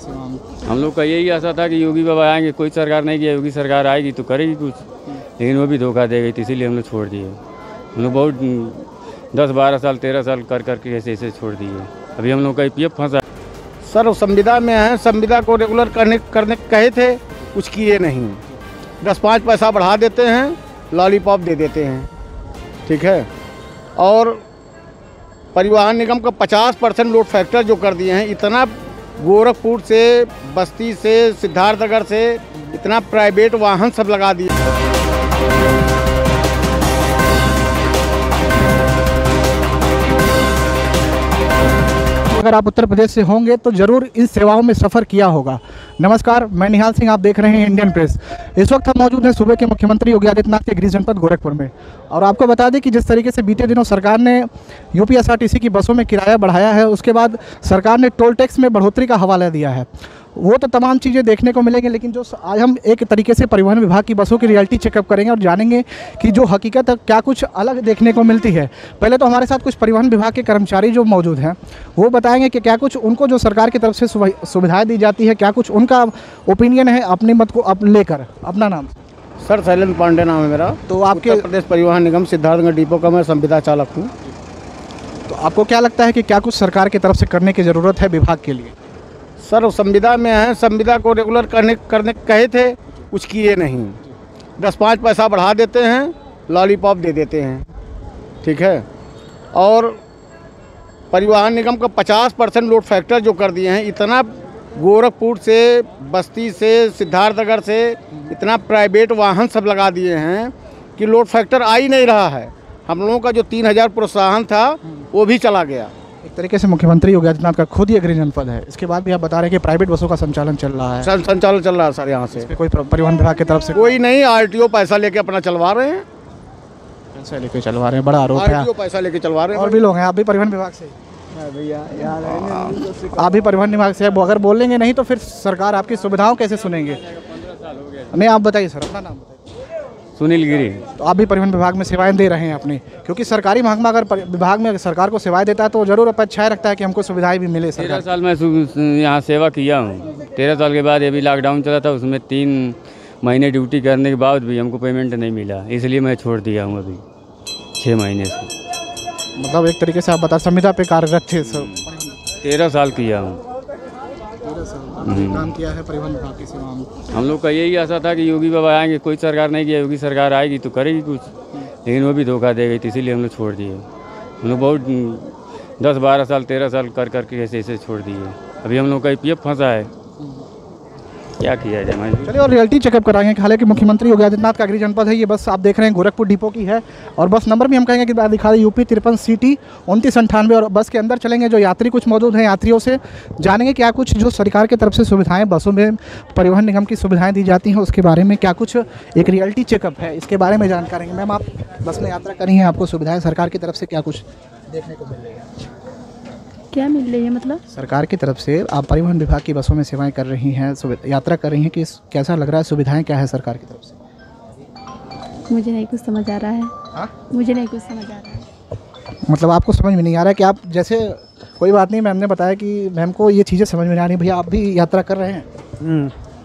सेवाओं में? हम लोग का यही आशा था कि योगी बाबा आएंगे, कोई सरकार नहीं किया, योगी सरकार आएगी तो करेगी कुछ, लेकिन वो भी धोखा दे गई थी, इसीलिए हम लोग छोड़ दिए। हम लोग बहुत 10-12 साल 13 साल कर करके ऐसे ऐसे छोड़ दिए। अभी हम लोग का EPF फंसा। सर संविदा में है, संविदा को रेगुलर करने कहे थे, कुछ किए नहीं। 10-5 पैसा बढ़ा देते हैं, लॉलीपॉप दे देते हैं, ठीक है। और परिवहन निगम का 50% लोड फैक्टर जो कर दिए हैं, इतना गोरखपुर से, बस्ती से, सिद्धार्थनगर से इतना प्राइवेट वाहन सब लगा दिए। अगर आप उत्तर प्रदेश से होंगे तो जरूर इन सेवाओं में सफ़र किया होगा। नमस्कार, मैं निहाल सिंह, आप देख रहे हैं इंडियन प्रेस। इस वक्त हम मौजूद हैं सूबे के मुख्यमंत्री योगी आदित्यनाथ के गृह जनपद गोरखपुर में, और आपको बता दें कि जिस तरीके से बीते दिनों सरकार ने UPSRTC की बसों में किराया बढ़ाया है, उसके बाद सरकार ने टोल टैक्स में बढ़ोतरी का हवाला दिया है। वो तो तमाम चीज़ें देखने को मिलेंगी, लेकिन जो आज हम एक तरीके से परिवहन विभाग की बसों की रियलिटी चेकअप करेंगे और जानेंगे कि जो हकीकत क्या कुछ अलग देखने को मिलती है। पहले तो हमारे साथ कुछ परिवहन विभाग के कर्मचारी जो मौजूद हैं वो बताएंगे कि क्या कुछ उनको जो सरकार की तरफ से सुविधाएं दी जाती है, क्या कुछ उनका ओपिनियन है अपने मत को लेकर। अपना नाम? सर शैलेंद्र पांडे नाम है मेरा। तो आपके उत्तर प्रदेश परिवहन निगम सिद्धार्थनगर डिपो का मैं संविदा चालक हूँ। तो आपको क्या लगता है कि क्या कुछ सरकार की तरफ से करने की ज़रूरत है विभाग के लिए? सर संविदा में है, संविदा को रेगुलर करने कहे थे, कुछ किए नहीं। 10-5 पैसा बढ़ा देते हैं, लॉलीपॉप दे देते हैं, ठीक है। और परिवहन निगम का 50% लोड फैक्टर जो कर दिए हैं, इतना गोरखपुर से, बस्ती से, सिद्धार्थनगर से इतना प्राइवेट वाहन सब लगा दिए हैं कि लोड फैक्टर आ ही नहीं रहा है। हम लोगों का जो 3000 प्रोत्साहन था वो भी चला गया। एक तरीके से मुख्यमंत्री योगी आदित्यनाथ का खुद ही गृह जनपद है, इसके बाद भी आप बता रहे हैं कि प्राइवेट बसों का संचालन चल रहा है। संचालन चल रहा है सर, यहाँ से कोई परिवहन विभाग की तरफ से कोई नहीं। RTO पैसा लेके अपना चलवा रहे हैं, पैसा लेके चलवा रहे हैं, बड़ा आरोप है। RTO पैसा लेके चलवा रहे हैं। और भी लोग हैं, आप भी परिवहन विभाग से? आप भी परिवहन विभाग से? अगर बोलेंगे नहीं तो फिर सरकार आपकी सुविधाओं कैसे सुनेंगे? नहीं, आप बताइए सर, अपना नाम बताइए। सुनील गिरी। तो आप भी परिवहन विभाग में सेवाएं दे रहे हैं अपनी, क्योंकि सरकारी विभाग में सरकार को सेवाएं देता है तो जरूर अपेक्षाएं रखता है कि हमको सुविधाएं भी मिले। 13 साल मैं यहाँ सेवा किया हूँ। 13 साल के बाद अभी लॉकडाउन चला था, उसमें 3 महीने ड्यूटी करने के बाद भी हमको पेमेंट नहीं मिला, इसलिए मैं छोड़ दिया हूँ अभी 6 महीने से। मतलब एक तरीके से आप बता, संविदा पे कार्यरत थे सब? 13 साल किया हूँ। काम किया है परिवहन विभाग की सेवाओं में। हम लोग का यही आशा था कि योगी बाबा आएंगे, कोई सरकार नहीं किया, योगी सरकार आएगी तो करेगी कुछ, लेकिन वो भी धोखा दे गई थी, इसीलिए हम लोग छोड़ दिए। हम लोग बहुत 10-12 साल 13 साल कर करके ऐसे ऐसे छोड़ दिए। अभी हम लोग का EPF फंसा है, क्या किया जाए। चलिए और रियलिटी चेकअप कराएंगे। हालांकि मुख्यमंत्री योगी आदित्यनाथ का गृह जनपद है ये बस, आप देख रहे हैं गोरखपुर डिपो की है, और बस नंबर भी हम कहेंगे कि दिखा दें UP 53 CT 2998। और बस के अंदर चलेंगे, जो यात्री कुछ मौजूद हैं, यात्रियों से जानेंगे क्या कुछ जो सरकार की तरफ से सुविधाएं बसों में परिवहन निगम की सुविधाएं दी जाती हैं उसके बारे में क्या कुछ एक रियलिटी चेकअप है, इसके बारे में जानकारी है। मैम, आप बस में यात्रा करी हैं, आपको सुविधाएँ सरकार की तरफ से क्या कुछ देखने को मिल रही है? क्या मिल रही है मतलब? सरकार की तरफ से आप परिवहन विभाग की बसों में सेवाएं कर रही हैं, यात्रा कर रही हैं, कि कैसा लग रहा है, सुविधाएं क्या है सरकार की तरफ से? मुझे नहीं कुछ समझ आ रहा है। मुझे नहीं कुछ समझ आ रहा है। मतलब आपको समझ में नहीं आ रहा है कि आप जैसे, कोई बात नहीं, मैम ने बताया कि मैम को ये चीज़ें समझ में नहीं आ रही। भैया आप भी यात्रा कर रहे हैं?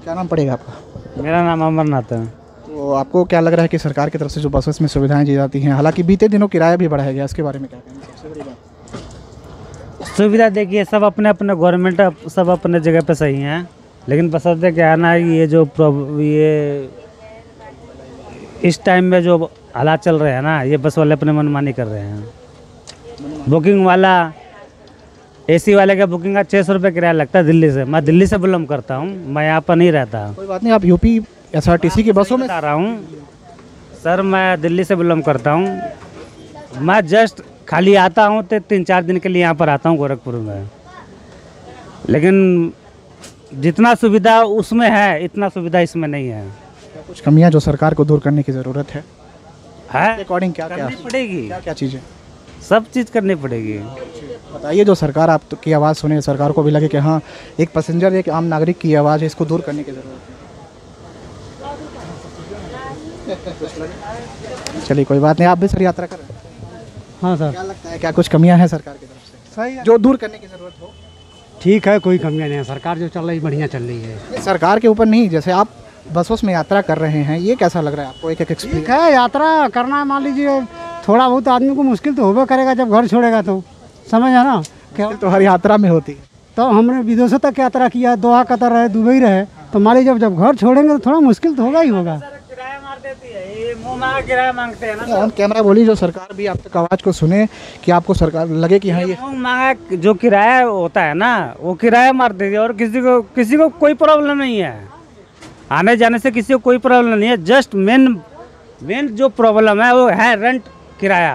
क्या नाम पड़ेगा आपका? मेरा नाम अमरनाथ है। तो आपको क्या लग रहा है कि सरकार की तरफ से जो बसेस में सुविधाएं दी जाती हैं, हालांकि बीते दिनों किराया भी बढ़ाया गया, इसके बारे में क्या कहना है? सबसे बड़ी बात सुविधा देखिए, सब अपने अपने गवर्नमेंट सब अपने जगह पे सही हैं, लेकिन बसंत क्या है ना, ये जो ये इस टाइम में जो हालात चल रहे हैं ना, ये बस वाले अपने मनमानी कर रहे हैं। बुकिंग वाला, AC वाले का बुकिंग का 600 रुपये किराया लगता है दिल्ली से। मैं दिल्ली से बिलोंग करता हूँ, मैं यहाँ पर नहीं रहता। कोई बात नहीं, आप UPSRTC की बसों में आ रहा हूँ सर, मैं दिल्ली से बिलोंग करता हूँ। मैं जस्ट खाली आता हूँ तो 3-4 दिन के लिए यहाँ पर आता हूँ गोरखपुर में, लेकिन जितना सुविधा उसमें है इतना सुविधा इसमें नहीं है। कुछ कमियाँ जो सरकार को दूर करने की ज़रूरत है अकॉर्डिंग क्या करनी पड़ेगी? क्या चीज़ें? सब चीज़ करनी पड़ेगी। बताइए, जो सरकार आपकी आवाज़ सुने, सरकार को भी लगे कि हाँ एक पैसेंजर, एक आम नागरिक की आवाज़ है, इसको दूर करने की ज़रूरत है। चलिए कोई बात नहीं, आप भी सर यात्रा कर रहे हैं? हाँ सर। क्या लगता है क्या कुछ कमियां हैं सरकार की तरफ से जो दूर करने की ज़रूरत हो? ठीक है, कोई कमियाँ नहीं है। सरकार जो चल रही बढ़िया चल रही है। सरकार के ऊपर नहीं, जैसे आप बसों में यात्रा कर रहे हैं, ये कैसा लग रहा है आपको? एक एक ठीक एक्सपीरियंस। है, यात्रा करना मान लीजिए थोड़ा बहुत आदमी को मुश्किल तो होबे करेगा जब घर छोड़ेगा तो, समझ है ना क्या। तो हर यात्रा में होती है। तो हमने विदेशों तक यात्रा किया, दोहा कतर रहे, दुबई रहे, तो मान लीजिए जब घर छोड़ेंगे तो थोड़ा मुश्किल तो होगा ही होगा। किराया मार देती है, ये मुँह मांगा किराया मांगते हैं ना। ऑन कैमरा बोली, जो सरकार भी आप तक आवाज़ को सुने कि आपको सरकार लगे कि हाँ ये मुँह मांगा जो किराया होता है ना, वो किराया मार देती है और किसी को कोई प्रॉब्लम नहीं है। आने जाने से किसी को कोई प्रॉब्लम नहीं है। जस्ट मेन जो प्रॉब्लम है वो है रेंट, किराया।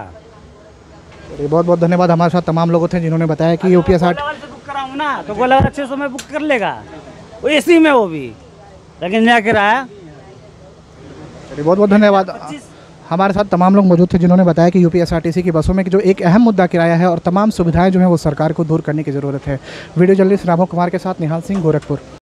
बहुत बहुत धन्यवाद। हमारे साथ तमाम लोग थे जिन्होंने बताया कि यूपीएसआरटी से बुक कराऊँ ना तो बोला 600 में बुक कर लेगा, वो एसी में, वो भी, लेकिन नया किराया। बहुत बहुत धन्यवाद। हमारे साथ तमाम लोग मौजूद थे जिन्होंने बताया कि यूपीएसआरटीसी की बसों में जो एक अहम मुद्दा किराया है और तमाम सुविधाएं जो हैं वो सरकार को दूर करने की ज़रूरत है। वीडियो जर्नलिस्ट रामो कुमार के साथ निहाल सिंह, गोरखपुर।